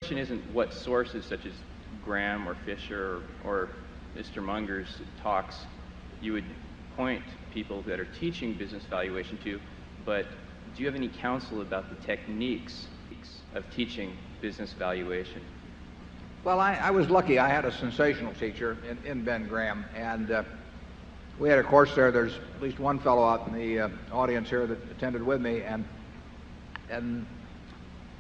question isn't what sources such as Graham or Fisher or Mr. Munger's talks you would point people that are teaching business valuation to, but do you have any counsel about the techniques of teaching business valuation? Well, I was lucky. I had a sensational teacher in Ben Graham, and we had a course there. There's at least one fellow out in the audience here that attended with me, and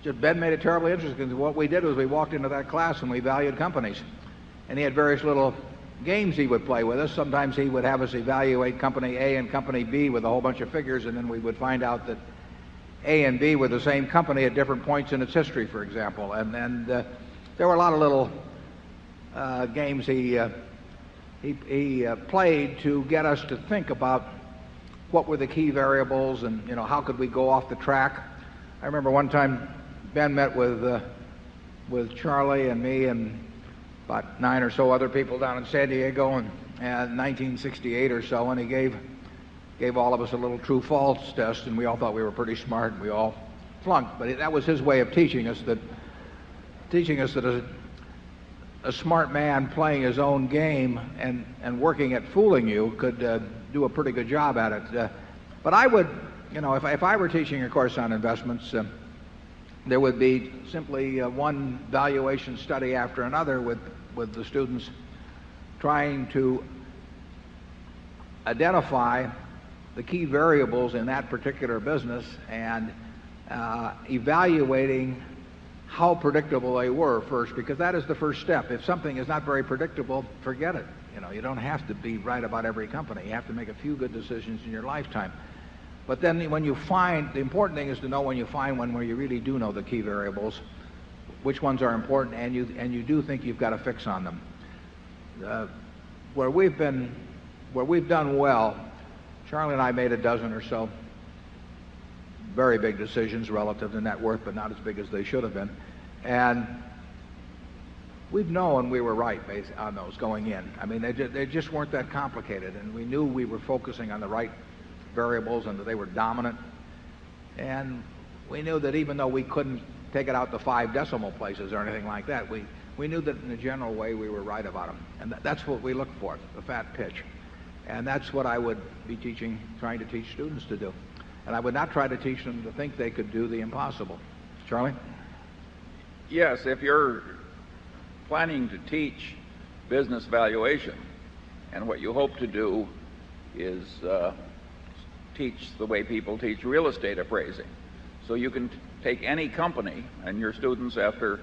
just Ben made it terribly interesting, because what we did was we walked into that class and we valued companies, and he had various little games he would play with us. Sometimes he would have us evaluate company A and company B with a whole bunch of figures, and then we would find out that A and B were the same company at different points in its history, for example. And there were a lot of little games he played to get us to think about what were the key variables, and how could we go off the track. I remember one time Ben met with Charlie and me and about 9 or so other people down in San Diego in 1968 or so, and he gave all of us a little true-false test, and we all thought we were pretty smart, and we all flunked. But that was his way of teaching us that a smart man playing his own game and working at fooling you could do a pretty good job at it. But I would, if I were teaching a course on investments, there would be simply one valuation study after another with the students, trying to identify the key variables in that particular business and evaluating how predictable they were first, because that is the first step. If something is not very predictable, forget it. You don't have to be right about every company. You have to make a few good decisions in your lifetime. But then when you find, the important thing is to know when you find one where you really do know the key variables, which ones are important, and you do think you've got a fix on them. Where we've done well, Charlie and I made a dozen or so very big decisions relative to net worth, but not as big as they should have been. And we've known we were right on those going in. I mean, they just weren't that complicated, and we knew we were focusing on the right variables and that they were dominant. And we knew that even though we couldn't take it out to 5 decimal places or anything like that, we knew that in a general way we were right about them. And that's what we look for, the fat pitch. And that's what I would be trying to teach students to do. And I would not try to teach them to think they could do the impossible. Charlie? Yes, if you're planning to teach business valuation, and what you hope to do is teach the way people teach real estate appraising. So you can take any company, and your students, after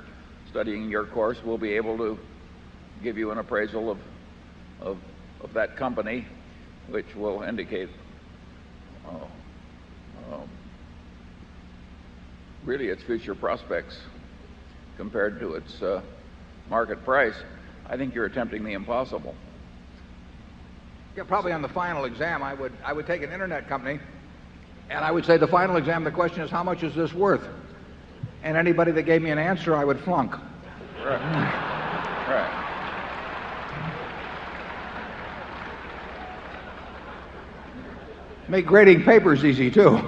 studying your course, will be able to give you an appraisal of that company, which will indicate really its future prospects compared to its market price. I think you're attempting the impossible. Yeah, probably on the final exam, I would take an internet company, and I would say the final exam, the question is, how much is this worth? And anybody that gave me an answer, I would flunk. Right. Make grading papers easy too.